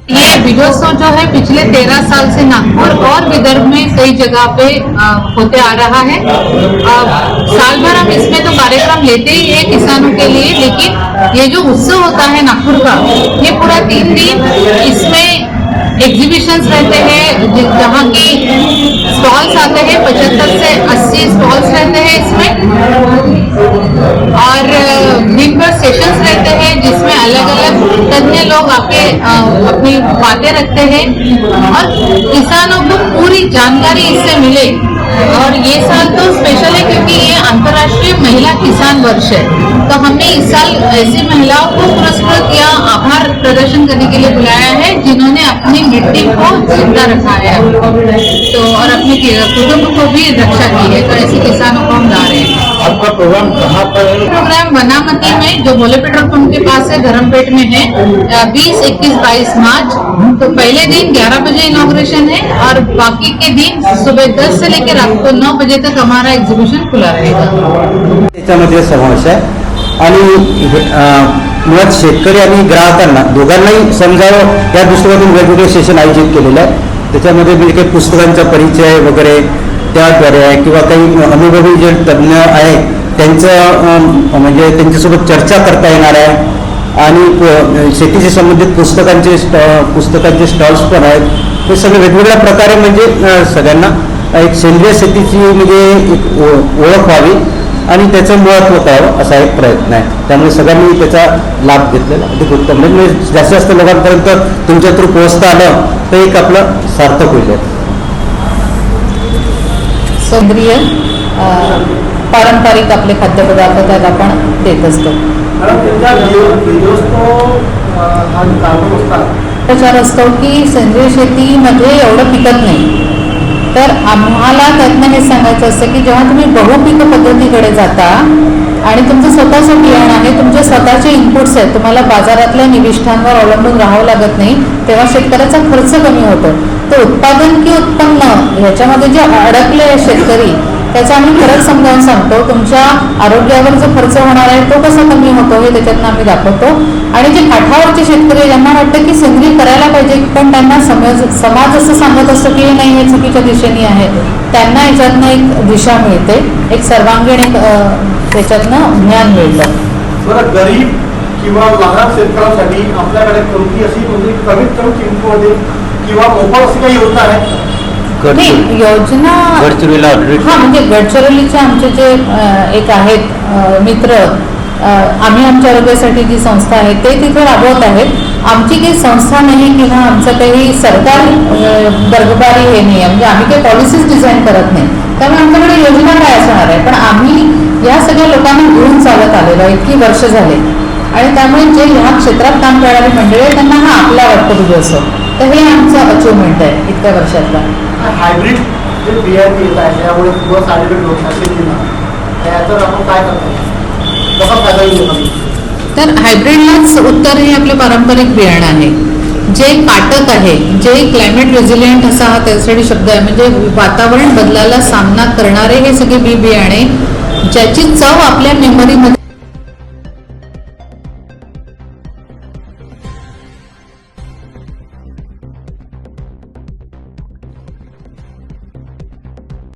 ये विजयोत्सव जो है पिछले 13 साल से नागपुर और विदर्भ में कई जगह पे होते आ रहा है। साल भर हम इसमें तो कार्यक्रम लेते ही है किसानों के लिए, लेकिन ये जो उत्सव होता है नागपुर का, ये पूरा 3 दिन इसमें एग्जीबिशंस रहते हैं, जहाँ की स्टॉल्स आते हैं, 75 से 80 स्टॉल्स रहते हैं इसमें, और दिन भर सेशंस रहते हैं जिसमें अलग अलग तज्ञ लोग आके अपनी बातें रखते हैं और किसानों को पूरी जानकारी इससे मिले। और ये साल तो स्पेशल है क्योंकि ये अंतर्राष्ट्रीय महिला किसान वर्ष है, तो हमने इस साल ऐसी महिलाओं को पुरस्कृत या आभार प्रदर्शन करने के लिए बुलाया है जिन्होंने अपनी मिट्टी को जिंदा रखा है तो और अपने कुटुंब को भी रक्षा की है, तो ऐसे किसानों को हम ला रहे हैं। आपका प्रोग्राम कहाँ पर है? प्रोग्राम बनामती में, जो भोले पेट्रोल पंप के पास है, धर्मपेट में है। 20, 21, 22 मार्च। तो पहले दिन 11 बजे इनॉग्रेशन है और बाकी के दिन सुबह 10 से लेकर रात को 9 बजे तक हमारा एग्जीबिशन खुला रहेगा। त्याच्यामध्ये समावेश आहे आणि मुळात शेतकरी आणि ग्राहकांना दोघांनाही समजावं या दृष्टीकोनातून वेगवेगळे सेशन आयोजित केलेले आहे। त्याच्यामध्ये म्हणजे काही पुस्तकांचा परिचय वगैरे त्याद्वारे आहे किंवा काही अनुभवी जे तज्ज्ञ आहेत त्यांचं म्हणजे त्यांच्यासोबत चर्चा करता येणार आहे आणि शेतीशी संबंधित पुस्तकांचे स्टॉल्स पण आहेत। हे सगळे वेगवेगळ्या प्रकारे म्हणजे सगळ्यांना एक सेंद्रिय शेतीची म्हणजे एक ओळख व्हावी आणि त्याचं महत्त्व कळावं असा एक प्रयत्न आहे। त्यामुळे सगळ्यांनी त्याचा लाभ घेतलेला अधिक उत्तम, म्हणजे जास्तीत जास्त लोकांपर्यंत तुमच्या थ्रू पोहोचता आलं तर एक आपलं सार्थक होईल। सेंद्रिय पारंपरिक आपले खाद्यपदार्थ त्याला आपण देत असतो। प्रचार असतो की सेंद्रिय शेतीमध्ये एवढं पिकत नाही, तर आम्हाला त्यातनं हे सांगायचं असतं की जेव्हा तुम्ही बहुपिक पद्धतीकडे जाता आणि तुमचं स्वतःचं बियाणं आहे, तुमचे स्वतःचे इनपुट्स आहेत, तुम्हाला बाजारातल्या निविष्ठांवर अवलंबून राहावं लागत नाही, तेव्हा शेतकऱ्याचा खर्च कमी होतो। तो उत्पादन की उत्पन्न ह्याच्यामध्ये जे अडकले शेतकरी, त्याचं आम्ही खरंच समजावून सांगतो। तुमच्या आरोग्यावर जो खर्च होणार आहे तो कसा कमी होतो हे त्याच्यातनं आम्ही दाखवतो। आणि जे काठावरचे शेतकरी ज्यांना वाटतं की सेंद्रिय करायला पाहिजे, पण त्यांना समाज असं सांगत असतो की नाही हे चुकीच्या दिशेने आहे, त्यांना याच्यातनं एक दिशा मिळते, एक सर्वांगीण एक त्याच्यातनं ज्ञान मिळतं। बरं, गरीब किंवा लहान शेतकऱ्यांसाठी आपल्याकडे कोणती अशी म्हणजे कमीत कमी किमतीमध्ये किंवा मोफत अशी काही योजना आहे? नाही, योजना हा म्हणजे गडचिरोलीचे आमचे जे एक आहेत मित्र, आम्ही आमच्या आरोग्यासाठी जी संस्था आहे ते तिथे राबवत आहेत। आमची काही संस्था नाही किंवा आमचं काही सरकार बर्गबारी हे नाही आहे, म्हणजे आम्ही काही पॉलिसीज डिझाईन करत नाही, त्यामुळे आमच्याकडे योजना काय असणार आहे। पण आम्ही या सगळ्या लोकांना घेऊन चालत आलेलो आहे, इतकी वर्ष झाले, आणि त्यामुळे जे ह्या क्षेत्रात काम करणारी मंडळी आहे त्यांना हा आपला वाटतं विजयोत्सव, तर हे आमचं अचिव्हमेंट आहे इतक्या वर्षातला। हायब्रिड जे बियाणे येत आहे त्यामुळे किंवा सायलेंट होत शेतीला, त्याचं आपण काय करतो, कसा फायदा घेऊ? तर हायब्रिडलाच उत्तर हे आपलं पारंपरिक बियाणं आहे, जे काटक आहे, जे क्लायमेट रेझिलियंट असा हा त्यासाठी शब्द आहे, म्हणजे वातावरण बदलाला सामना करणारे हे सगळे बियाणे ज्याची चव आपल्या मेमरीमध्ये